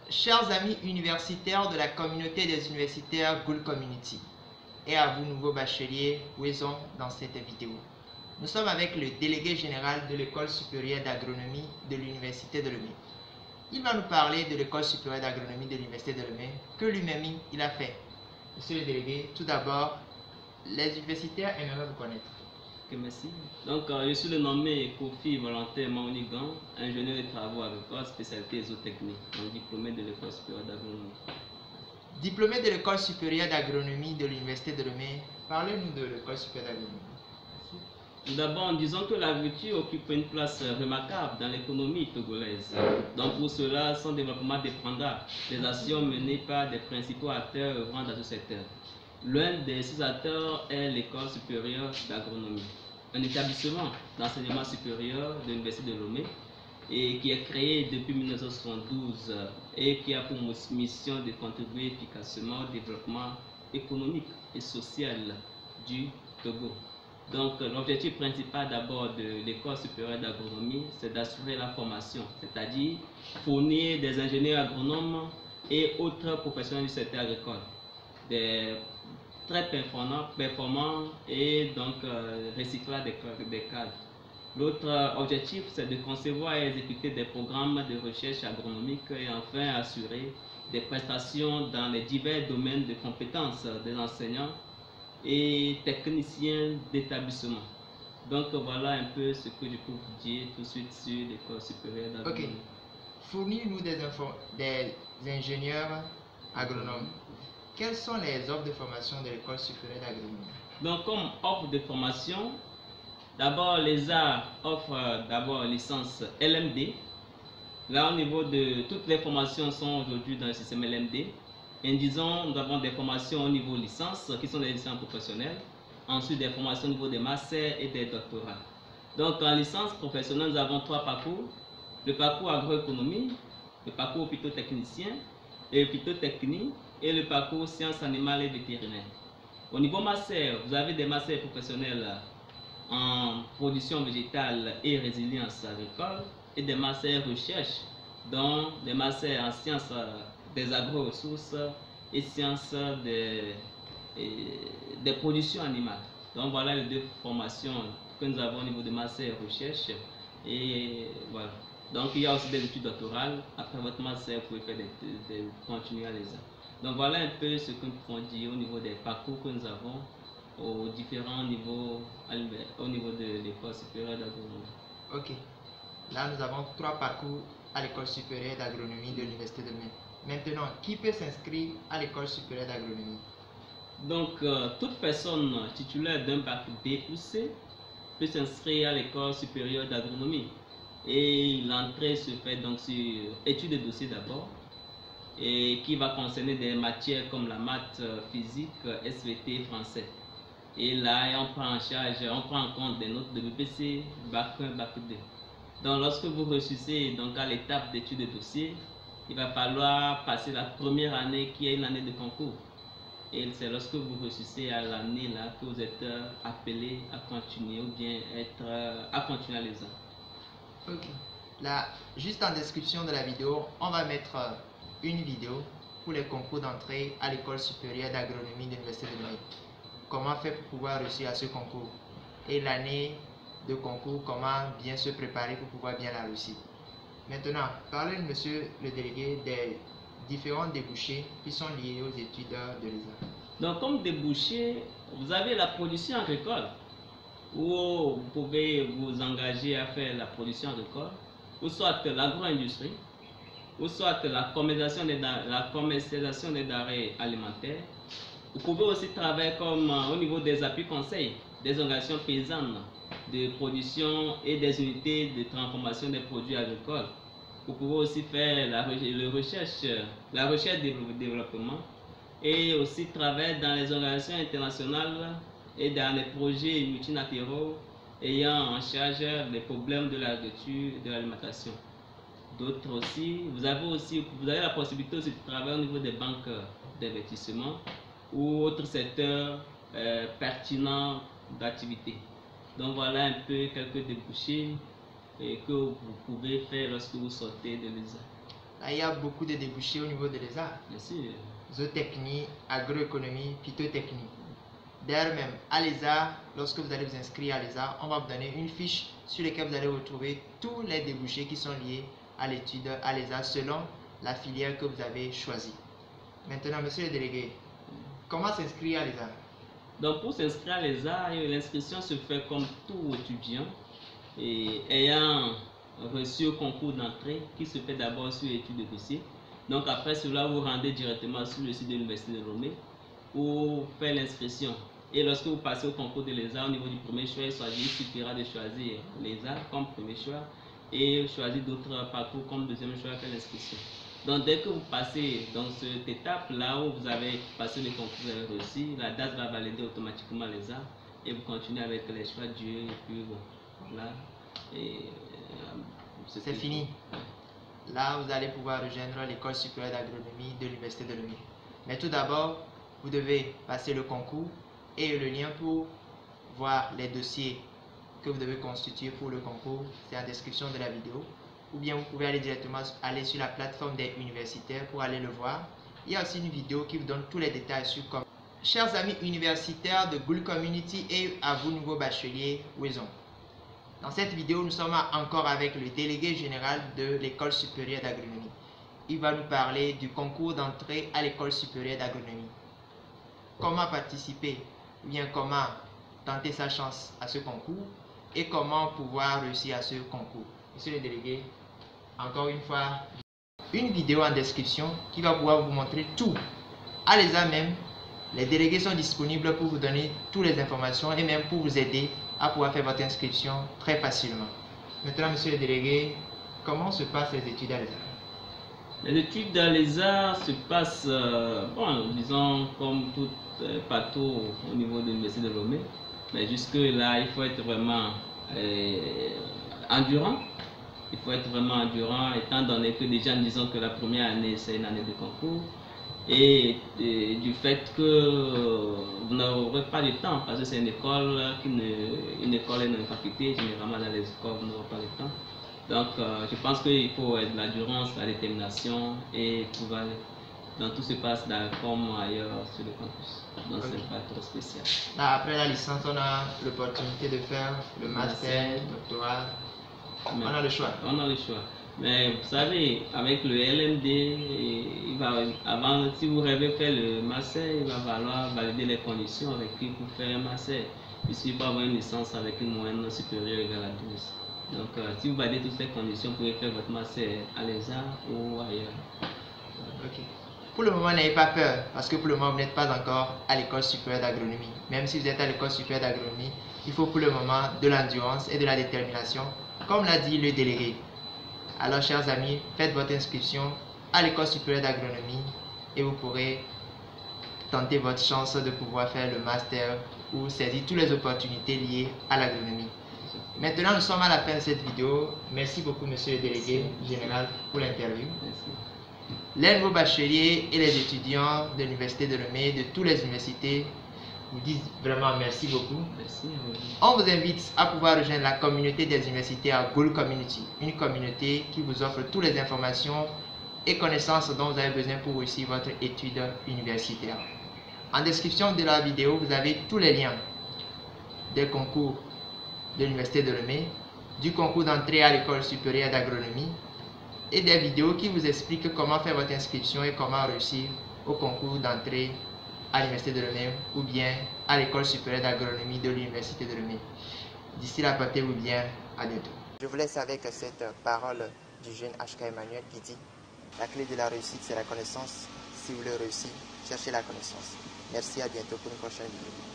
Chers amis universitaires de la communauté des universitaires Gould Community et à vous nouveaux bacheliers Wezon dans cette vidéo. Nous sommes avec le délégué général de l'école supérieure d'agronomie de l'université de Lomé. Il va nous parler de l'école supérieure d'agronomie de l'université de Lomé que lui-même il a fait. Monsieur le délégué, tout d'abord, les universitaires aimeraient vous connaître. Ok, merci. Donc, je suis le nommé Kofi Volontaire Maonigan, ingénieur de travaux agricoles, spécialité zootechnie, donc diplômé de l'école supérieure d'agronomie. Diplômé de l'école supérieure d'agronomie de l'université de Lomé, parlez-nous de l'école supérieure d'agronomie. Tout d'abord, disons que l'agriculture occupe une place remarquable dans l'économie togolaise. Donc, pour cela, son développement dépendra des actions menées par des principaux acteurs œuvrant dans ce secteur. L'un de ces acteurs est l'école supérieure d'agronomie, un établissement d'enseignement supérieur de l'université de Lomé et qui est créé depuis 1972 et qui a pour mission de contribuer efficacement au développement économique et social du Togo. Donc, l'objectif principal d'abord de l'école supérieure d'agronomie, c'est d'assurer la formation, c'est-à-dire fournir des ingénieurs agronomes et autres professionnels du secteur agricole, des très performants et donc recyclage des cadres. L'autre objectif, c'est de concevoir et exécuter des programmes de recherche agronomique et enfin assurer des prestations dans les divers domaines de compétences des enseignants et techniciens d'établissement. Donc voilà un peu ce que je peux vous dire tout de suite sur l'école supérieure d'agronomie. Ok. Fournissez-nous des ingénieurs agronomes. Quelles sont les offres de formation de l'école supérieure d'agronomie? Donc comme offre de formation, d'abord l'ESA offre d'abord licence LMD. Là au niveau de toutes les formations sont aujourd'hui dans le système LMD. Et disons, nous avons des formations au niveau licence, qui sont des licences professionnelles. Ensuite, des formations au niveau des masters et des doctorats. Donc, en licence professionnelle, nous avons trois parcours. Le parcours agroéconomie, le parcours phytotechnicien, et phytotechnie, et le parcours sciences animales et vétérinaires. Au niveau master, vous avez des masters professionnels en production végétale et résilience agricole, et des masters recherche, dont des masters en sciences des agro-ressources et sciences des productions animales. Donc voilà les deux formations que nous avons au niveau de master recherche. Et voilà. Donc il y a aussi des études doctorales. Après votre master, vous pouvez faire continuer à les avoir. Donc voilà un peu ce que nous pouvons dire au niveau des parcours que nous avons aux différents niveaux au niveau de l'école supérieure d'agronomie. Ok. Là, nous avons trois parcours à l'école supérieure d'agronomie de l'université de Lomé. Maintenant, qui peut s'inscrire à l'école supérieure d'agronomie? Donc, toute personne titulaire d'un bac B ou C peut s'inscrire à l'école supérieure d'agronomie. Et l'entrée se fait donc sur études de dossier d'abord, et qui va concerner des matières comme la maths, physique, SVT, français. Et là, on prend en compte des notes de BPC, bac 1, bac 2. Donc, lorsque vous réussissez donc à l'étape d'études de dossier, il va falloir passer la première année qui est une année de concours. Et c'est lorsque vous réussissez à l'année là que vous êtes appelé à continuer ou bien à continuer à les ans. Ok. Là, juste en description de la vidéo, on va mettre une vidéo pour les concours d'entrée à l'école supérieure d'agronomie de l'université de Lomé. Comment faire pour pouvoir réussir à ce concours? Et l'année de concours, comment bien se préparer pour pouvoir bien la réussir. Maintenant, parlez, monsieur le délégué, des différents débouchés qui sont liés aux études de l'ESA. Donc, comme débouché, vous avez la production agricole, où vous pouvez vous engager à faire la production agricole, ou soit l'agro-industrie, ou soit la commercialisation des denrées alimentaires. Vous pouvez aussi travailler comme au niveau des appuis conseils, des organisations paysannes de production et des unités de transformation des produits agricoles. Vous pouvez aussi faire la recherche et développement et aussi travailler dans les organisations internationales et dans les projets multilatéraux ayant en charge les problèmes de l'agriculture et de l'alimentation. D'autres aussi, vous avez la possibilité aussi de travailler au niveau des banques d'investissement ou autres secteurs pertinents d'activité. Donc voilà un peu quelques débouchés que vous pouvez faire lorsque vous sortez de l'ESA. il y a beaucoup de débouchés au niveau de l'ESA. Merci. Zootechnie, agroéconomie, phytotechnie. D'ailleurs même, à l'ESA, lorsque vous allez vous inscrire à l'ESA, on va vous donner une fiche sur laquelle vous allez retrouver tous les débouchés qui sont liés à l'étude à l'ESA selon la filière que vous avez choisie. Maintenant, monsieur le délégué, comment s'inscrire à l'ESA? Donc pour s'inscrire à l'ESA, l'inscription se fait comme tout étudiant et ayant reçu au concours d'entrée qui se fait d'abord sur études de dossier. Donc après cela, vous rendez directement sur le site de l'Université de Lomé pour faire l'inscription. Et lorsque vous passez au concours de l'ESA, au niveau du premier choix, il suffira de choisir l'ESA comme premier choix et choisir d'autres parcours comme deuxième choix, faire l'inscription. Donc dès que vous passez dans cette étape-là où vous avez passé le concours, vous avez réussi, la DAS va valider automatiquement l'ESA et vous continuez avec les choix d'yeux et puis bon, voilà. C'est fini. Là, vous allez pouvoir rejoindre l'école supérieure d'agronomie de l'Université de Lomé. Mais tout d'abord, vous devez passer le concours et le lien pour voir les dossiers que vous devez constituer pour le concours, c'est en description de la vidéo. Ou bien vous pouvez aller directement sur la plateforme des universitaires pour aller le voir. Il y a aussi une vidéo qui vous donne tous les détails sur comment. Chers amis universitaires de Goul Community et à vous nouveaux bacheliers Wezon. Dans cette vidéo, nous sommes encore avec le délégué général de l'école supérieure d'agronomie. Il va nous parler du concours d'entrée à l'école supérieure d'agronomie. Comment participer, ou bien comment tenter sa chance à ce concours et comment pouvoir réussir à ce concours. Monsieur le délégué, encore une fois, une vidéo en description qui va pouvoir vous montrer tout. À l'ESA même, les délégués sont disponibles pour vous donner toutes les informations et même pour vous aider à pouvoir faire votre inscription très facilement. Maintenant, monsieur le délégué, comment se passent les études à l'ESA? Les études à l'ESA se passent, bon, disons, comme tout partout au niveau de l'Université de Lomé. Mais jusque-là, il faut être vraiment endurant. Il faut être vraiment endurant, étant donné que déjà, disons que la première année, c'est une année de concours. Et du fait que vous n'aurez pas de temps, parce que c'est une école une école et une faculté, généralement dans les écoles, vous n'aurez pas de temps. Donc, je pense qu'il faut de l'endurance, la détermination et pouvoir. Donc, tout se passe comme ailleurs sur le campus. Donc, okay. C'est pas trop spécial. Là, après la licence, on a l'opportunité de faire le master, le doctorat. On a le choix. On a le choix. Mais vous savez, avec le LMD, avant, si vous rêvez faire le master, il va falloir valider les conditions avec qui pour faire un master. Puisqu'il faut avoir une licence avec une moyenne supérieure égale à 12. Donc, si vous validez toutes ces conditions, vous pouvez faire votre master à l'ESA ou ailleurs. Ok. Pour le moment, n'ayez pas peur, parce que pour le moment, vous n'êtes pas encore à l'école supérieure d'agronomie. Même si vous êtes à l'école supérieure d'agronomie, il faut pour le moment de l'endurance et de la détermination, comme l'a dit le délégué. Alors, chers amis, faites votre inscription à l'école supérieure d'agronomie et vous pourrez tenter votre chance de pouvoir faire le master ou saisir toutes les opportunités liées à l'agronomie. Maintenant, nous sommes à la fin de cette vidéo. Merci beaucoup, monsieur le délégué général, pour l'interview. Les nouveaux bacheliers et les étudiants de l'Université de Lomé, de toutes les universités, vous disent vraiment merci beaucoup. Merci. On vous invite à pouvoir rejoindre la communauté des universités à Goul Community, une communauté qui vous offre toutes les informations et connaissances dont vous avez besoin pour réussir votre étude universitaire. En description de la vidéo, vous avez tous les liens des concours de l'Université de Lomé, du concours d'entrée à l'école supérieure d'agronomie et des vidéos qui vous expliquent comment faire votre inscription et comment réussir au concours d'entrée à l'Université de Lomé ou bien à l'école supérieure d'agronomie de l'Université de Lomé. D'ici là, portez-vous bien, à bientôt. Je vous laisse avec cette parole du jeune HK Emmanuel qui dit: la clé de la réussite, c'est la connaissance. Si vous voulez réussir, cherchez la connaissance. Merci, à bientôt pour une prochaine vidéo.